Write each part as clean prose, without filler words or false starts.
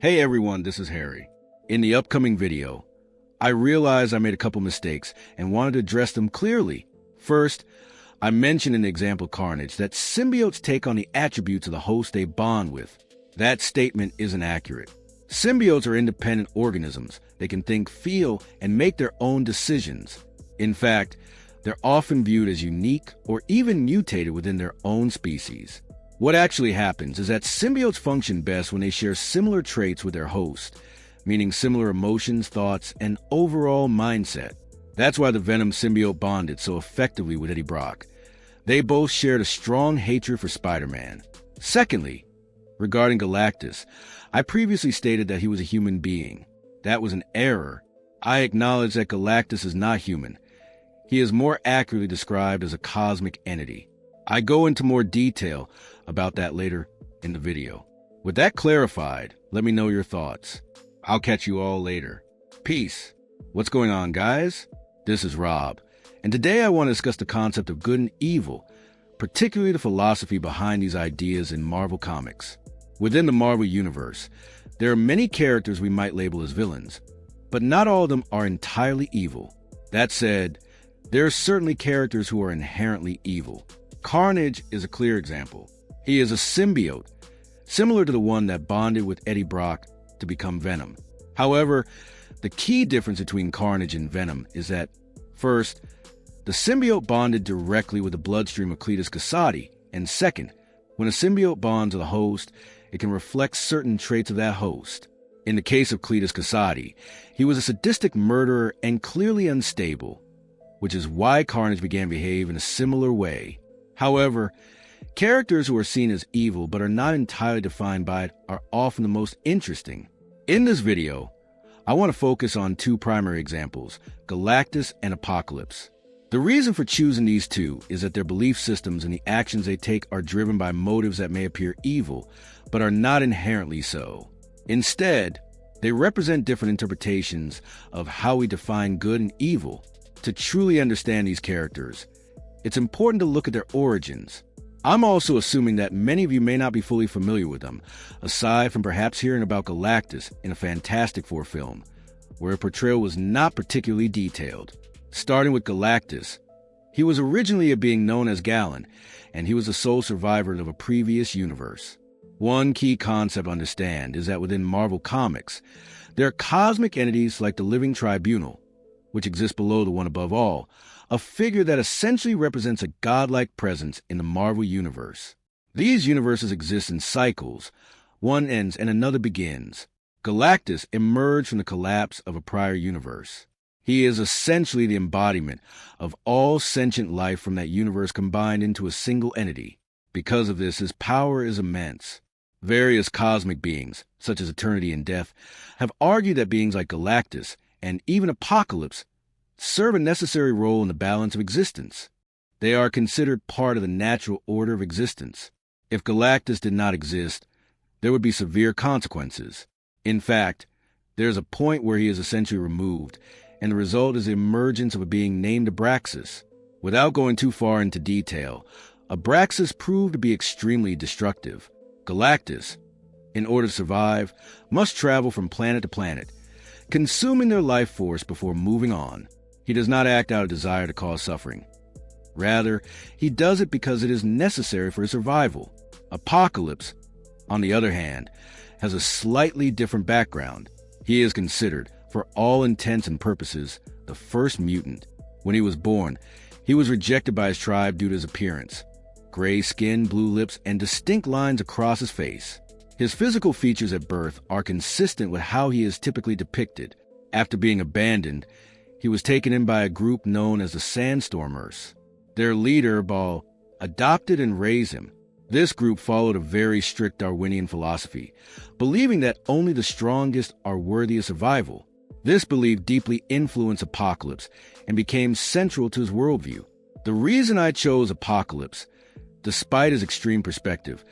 Hey everyone, this is Harry. In the upcoming video, I realized I made a couple mistakes and wanted to address them clearly. First, I mentioned in the example Carnage that symbiotes take on the attributes of the host they bond with. That statement isn't accurate. Symbiotes are independent organisms. They can think, feel, and make their own decisions. In fact, they're often viewed as unique or even mutated within their own species. What actually happens is that symbiotes function best when they share similar traits with their host, meaning similar emotions, thoughts, and overall mindset. That's why the Venom symbiote bonded so effectively with Eddie Brock. They both shared a strong hatred for Spider-Man. Secondly, regarding Galactus, I previously stated that he was a human being. That was an error. I acknowledge that Galactus is not human. He is more accurately described as a cosmic entity. I go into more detail about that later in the video. With that clarified, let me know your thoughts. I'll catch you all later. Peace. What's going on, guys? This is Rob, and today I want to discuss the concept of good and evil, particularly the philosophy behind these ideas in Marvel Comics. Within the Marvel Universe, there are many characters we might label as villains, but not all of them are entirely evil. That said, there are certainly characters who are inherently evil. Carnage is a clear example. He is a symbiote, similar to the one that bonded with Eddie Brock to become Venom. However, the key difference between Carnage and Venom is that, first, the symbiote bonded directly with the bloodstream of Cletus Kasady, and second, when a symbiote bonds with a host, it can reflect certain traits of that host. In the case of Cletus Kasady, he was a sadistic murderer and clearly unstable, which is why Carnage began to behave in a similar way. However, characters who are seen as evil but are not entirely defined by it are often the most interesting. In this video, I want to focus on two primary examples, Galactus and Apocalypse. The reason for choosing these two is that their belief systems and the actions they take are driven by motives that may appear evil, but are not inherently so. Instead, they represent different interpretations of how we define good and evil. To truly understand these characters, it's important to look at their origins. I'm also assuming that many of you may not be fully familiar with them, aside from perhaps hearing about Galactus in a Fantastic Four film, where a portrayal was not particularly detailed. Starting with Galactus, he was originally a being known as Gallon, and he was the sole survivor of a previous universe. One key concept to understand is that within Marvel Comics, there are cosmic entities like the Living Tribunal, which exists below the One Above All, a figure that essentially represents a godlike presence in the Marvel Universe. These universes exist in cycles. One ends and another begins. Galactus emerged from the collapse of a prior universe. He is essentially the embodiment of all sentient life from that universe combined into a single entity. Because of this, his power is immense. Various cosmic beings, such as Eternity and Death, have argued that beings like Galactus and even Apocalypse serve a necessary role in the balance of existence. They are considered part of the natural order of existence. If Galactus did not exist, there would be severe consequences. In fact, there is a point where he is essentially removed, and the result is the emergence of a being named Abraxas. Without going too far into detail, Abraxas proved to be extremely destructive. Galactus, in order to survive, must travel from planet to planet, consuming their life force before moving on. He does not act out of desire to cause suffering. Rather, he does it because it is necessary for his survival. Apocalypse, on the other hand, has a slightly different background. He is considered, for all intents and purposes, the first mutant. When he was born, he was rejected by his tribe due to his appearance. Gray skin, blue lips, and distinct lines across his face. His physical features at birth are consistent with how he is typically depicted. After being abandoned, he was taken in by a group known as the Sandstormers. Their leader, Baal, adopted and raised him. This group followed a very strict Darwinian philosophy, believing that only the strongest are worthy of survival. This belief deeply influenced Apocalypse and became central to his worldview. The reason I chose Apocalypse, despite his extreme perspective,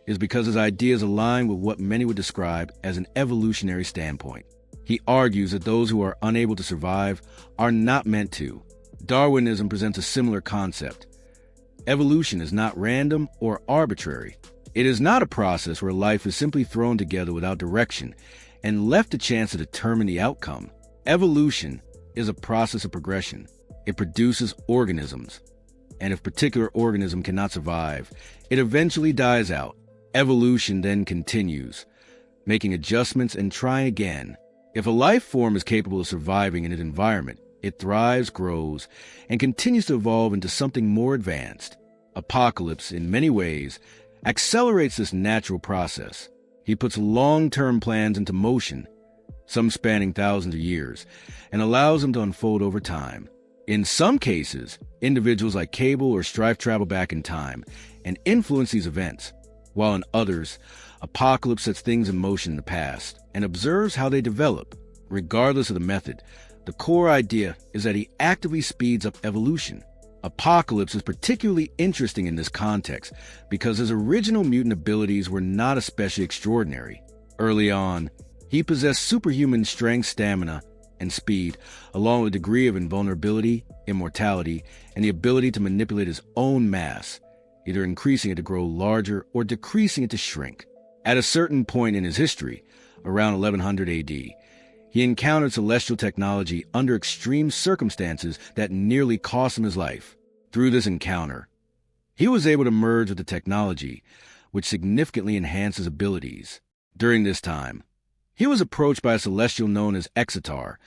is because his ideas align with what many would describe as an evolutionary standpoint. He argues that those who are unable to survive are not meant to. Darwinism presents a similar concept. Evolution is not random or arbitrary. It is not a process where life is simply thrown together without direction and left a chance to determine the outcome. Evolution is a process of progression. It produces organisms, and if a particular organism cannot survive, it eventually dies out. Evolution then continues, making adjustments and trying again. If a life form is capable of surviving in an environment, it thrives, grows, and continues to evolve into something more advanced. Apocalypse, in many ways, accelerates this natural process. He puts long-term plans into motion, some spanning thousands of years, and allows them to unfold over time. In some cases, individuals like Cable or Strife travel back in time and influence these events, while in others, Apocalypse sets things in motion in the past and observes how they develop. Regardless of the method, the core idea is that he actively speeds up evolution. Apocalypse is particularly interesting in this context because his original mutant abilities were not especially extraordinary. Early on, he possessed superhuman strength, stamina, and speed, along with a degree of invulnerability, immortality, and the ability to manipulate his own mass, either increasing it to grow larger or decreasing it to shrink. At a certain point in his history, around 1100 AD, he encountered celestial technology under extreme circumstances that nearly cost him his life. Through this encounter, he was able to merge with the technology, which significantly enhanced his abilities. During this time, he was approached by a celestial known as Exitar,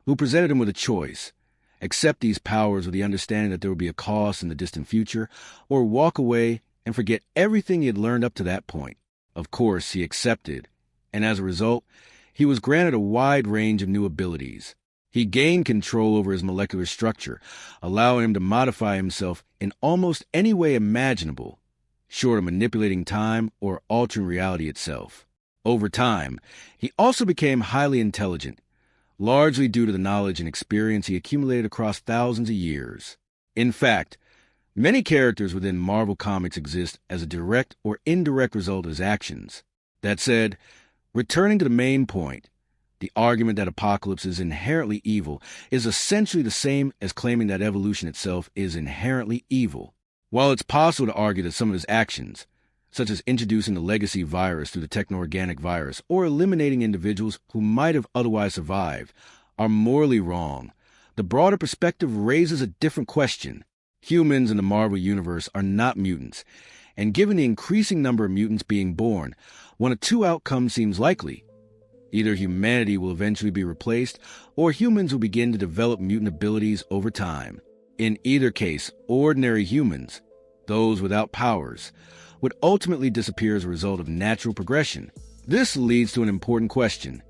who presented him with a choice: accept these powers with the understanding that there would be a cost in the distant future, or walk away and forget everything he had learned up to that point. Of course, he accepted, and as a result, he was granted a wide range of new abilities. He gained control over his molecular structure, allowing him to modify himself in almost any way imaginable, short of manipulating time or altering reality itself. Over time, he also became highly intelligent, largely due to the knowledge and experience he accumulated across thousands of years. In fact, many characters within Marvel Comics exist as a direct or indirect result of his actions. That said, returning to the main point, the argument that Apocalypse is inherently evil is essentially the same as claiming that evolution itself is inherently evil. While it's possible to argue that some of his actions, such as introducing the legacy virus through the techno-organic virus or eliminating individuals who might have otherwise survived, are morally wrong, the broader perspective raises a different question. Humans in the Marvel Universe are not mutants, and given the increasing number of mutants being born, one of two outcomes seems likely. Either humanity will eventually be replaced, or humans will begin to develop mutant abilities over time. In either case, ordinary humans, those without powers, would ultimately disappear as a result of natural progression. This leads to an important question.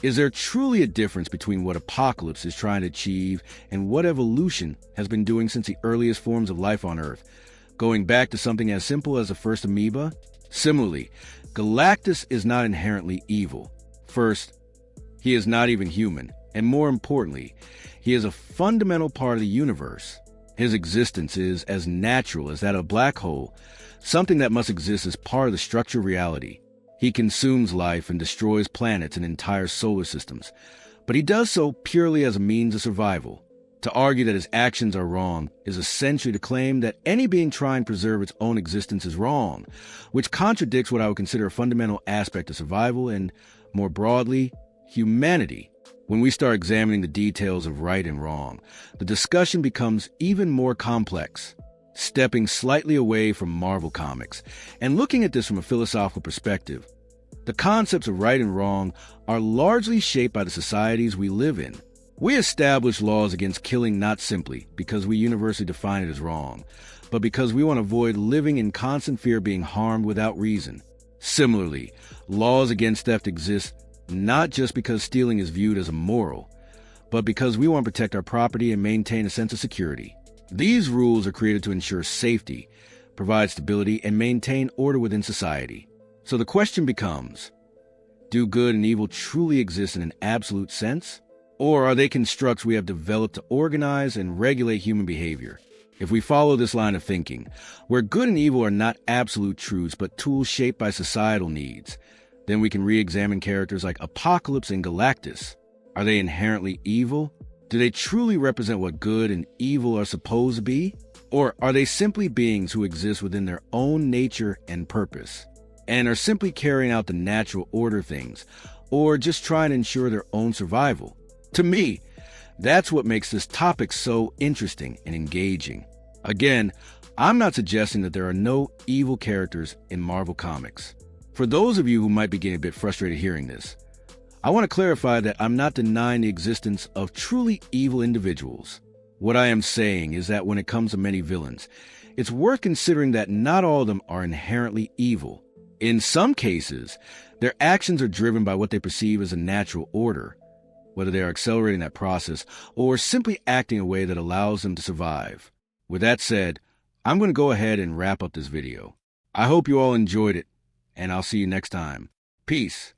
Is there truly a difference between what Apocalypse is trying to achieve and what evolution has been doing since the earliest forms of life on Earth, going back to something as simple as the first amoeba? Similarly, Galactus is not inherently evil. First, he is not even human, and more importantly, he is a fundamental part of the universe. His existence is as natural as that of a black hole, something that must exist as part of the structure of reality. He consumes life and destroys planets and entire solar systems, but he does so purely as a means of survival. To argue that his actions are wrong is essentially to claim that any being trying to preserve its own existence is wrong, which contradicts what I would consider a fundamental aspect of survival and, more broadly, humanity. When we start examining the details of right and wrong, the discussion becomes even more complex. Stepping slightly away from Marvel Comics and looking at this from a philosophical perspective, the concepts of right and wrong are largely shaped by the societies we live in. We establish laws against killing not simply because we universally define it as wrong, but because we want to avoid living in constant fear of being harmed without reason. Similarly, laws against theft exist not just because stealing is viewed as immoral, but because we want to protect our property and maintain a sense of security. These rules are created to ensure safety, provide stability, and maintain order within society. So the question becomes, do good and evil truly exist in an absolute sense? Or are they constructs we have developed to organize and regulate human behavior? If we follow this line of thinking, where good and evil are not absolute truths but tools shaped by societal needs, then we can re-examine characters like Apocalypse and Galactus. Are they inherently evil? Do they truly represent what good and evil are supposed to be? Or are they simply beings who exist within their own nature and purpose? and are simply carrying out the natural order things, or just trying to ensure their own survival. To me, that's what makes this topic so interesting and engaging. Again, I'm not suggesting that there are no evil characters in Marvel Comics. For those of you who might be getting a bit frustrated hearing this, I want to clarify that I'm not denying the existence of truly evil individuals. What I am saying is that when it comes to many villains, it's worth considering that not all of them are inherently evil. In some cases, their actions are driven by what they perceive as a natural order, whether they are accelerating that process or simply acting in a way that allows them to survive. With that said, I'm going to go ahead and wrap up this video. I hope you all enjoyed it, and I'll see you next time. Peace.